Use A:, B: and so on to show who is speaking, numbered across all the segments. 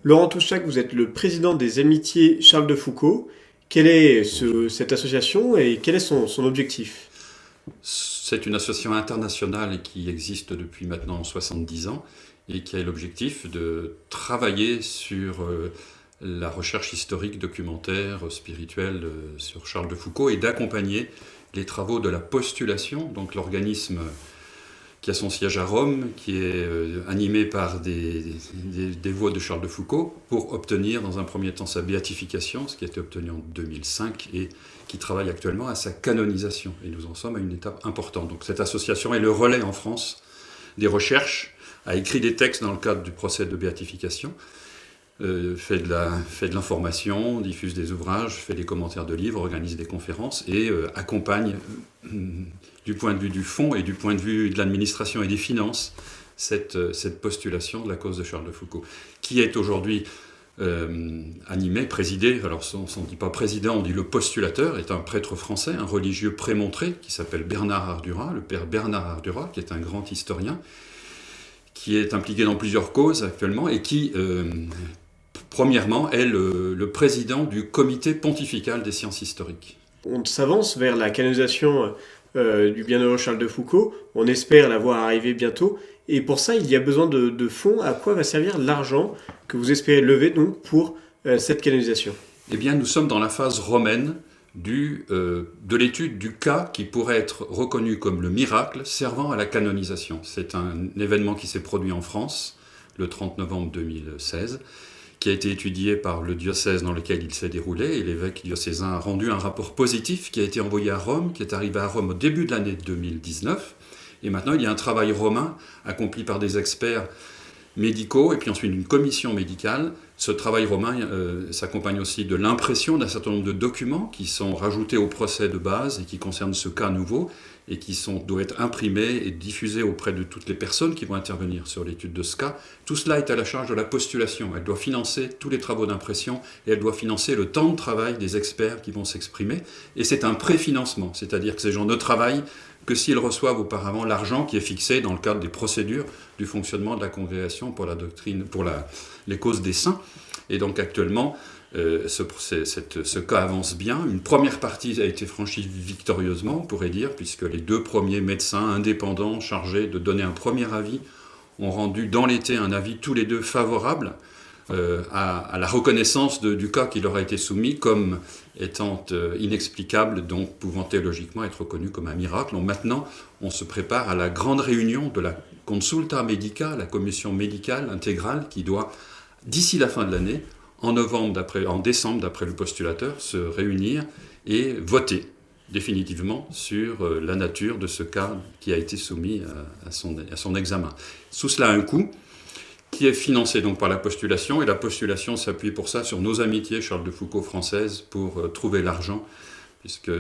A: Laurent Touchac, vous êtes le président des Amitiés Charles de Foucault. Quelle est cette association et quel est son objectif?
B: C'est une association internationale qui existe depuis maintenant 70 ans et qui a l'objectif de travailler sur la recherche historique, documentaire, spirituelle sur Charles de Foucault et d'accompagner les travaux de la postulation, donc l'organisme qui a son siège à Rome, qui est animé par des dévots de Charles de Foucault, pour obtenir dans un premier temps sa béatification, ce qui a été obtenu en 2005, et qui travaille actuellement à sa canonisation. Et nous en sommes à une étape importante. Donc cette association est le relais en France des recherches, a écrit des textes dans le cadre du procès de béatification, fait de l'information, diffuse des ouvrages, fait des commentaires de livres, organise des conférences et accompagne du point de vue du fond et du point de vue de l'administration et des finances cette postulation de la cause de Charles de Foucault, qui est aujourd'hui animé, présidé, alors on ne dit pas président, on dit le postulateur, est un prêtre français, un religieux prémontré qui s'appelle Bernard Ardurat, le père Bernard Ardurat, qui est un grand historien, qui est impliqué dans plusieurs causes actuellement et qui, premièrement, est le président du comité pontifical des sciences historiques.
A: On s'avance vers la canonisation du bienheureux Charles de Foucault. On espère la voir arriver bientôt. Et pour ça, il y a besoin de fonds. À quoi va servir l'argent que vous espérez lever donc pour cette canonisation?
B: Eh bien, nous sommes dans la phase romaine de l'étude du cas qui pourrait être reconnu comme le miracle servant à la canonisation. C'est un événement qui s'est produit en France le 30 novembre 2016, qui a été étudié par le diocèse dans lequel il s'est déroulé, et l'évêque diocésain a rendu un rapport positif qui a été envoyé à Rome, qui est arrivé à Rome au début de l'année 2019. Et maintenant, il y a un travail romain accompli par des experts médicaux et puis ensuite une commission médicale. Ce travail romain s'accompagne aussi de l'impression d'un certain nombre de documents qui sont rajoutés au procès de base et qui concernent ce cas nouveau et qui doivent être imprimés et diffusés auprès de toutes les personnes qui vont intervenir sur l'étude de ce cas. Tout cela est à la charge de la postulation. Elle doit financer tous les travaux d'impression et elle doit financer le temps de travail des experts qui vont s'exprimer. Et c'est un préfinancement, c'est-à-dire que ces gens ne travaillent que s'ils reçoivent auparavant l'argent qui est fixé dans le cadre des procédures du fonctionnement de la congrégation pour la doctrine, pour les causes des saints. Et donc actuellement, ce cas avance bien. Une première partie a été franchie victorieusement, on pourrait dire, puisque les deux premiers médecins indépendants chargés de donner un premier avis ont rendu dans l'été un avis tous les deux favorable à la reconnaissance du cas qui leur a été soumis comme étant inexplicable, donc pouvant théologiquement être reconnu comme un miracle. Donc maintenant, on se prépare à la grande réunion de la Consulta Medica, la commission médicale intégrale, qui doit, d'ici la fin de l'année, en décembre, d'après le postulateur, se réunir et voter définitivement sur la nature de ce cas qui a été soumis à son examen. Tout cela a un coût, qui est financé donc par la postulation, et la postulation s'appuie pour ça sur nos amitiés Charles de Foucault françaises pour trouver l'argent, puisque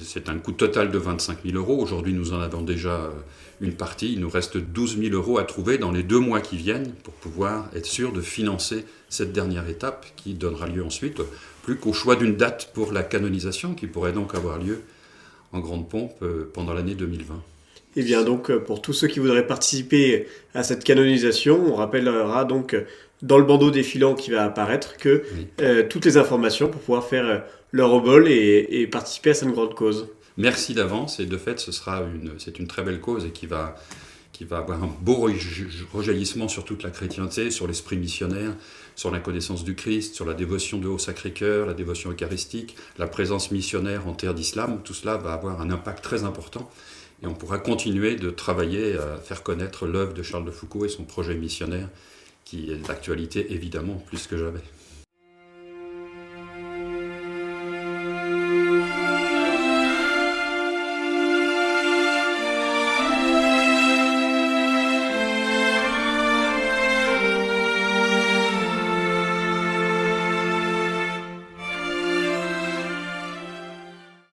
B: c'est un coût total de 25 000 euros. Aujourd'hui, nous en avons déjà une partie. Il nous reste 12 000 euros à trouver dans les 2 mois qui viennent pour pouvoir être sûr de financer cette dernière étape qui donnera lieu ensuite, plus qu'au choix d'une date pour la canonisation qui pourrait donc avoir lieu en grande pompe pendant l'année 2020.
A: Eh bien donc, pour tous ceux qui voudraient participer à cette canonisation, on rappellera donc dans le bandeau défilant qui va apparaître que toutes les informations pour pouvoir faire leur obol et participer à cette grande cause.
B: Merci d'avance, et de fait, c'est une très belle cause et qui va avoir un beau rejaillissement sur toute la chrétienté, sur l'esprit missionnaire, sur la connaissance du Christ, sur la dévotion de Haut-Sacré-Cœur, la dévotion eucharistique, la présence missionnaire en terre d'islam. Tout cela va avoir un impact très important. Et on pourra continuer de travailler à faire connaître l'œuvre de Charles de Foucault et son projet missionnaire, qui est d'actualité évidemment plus que jamais.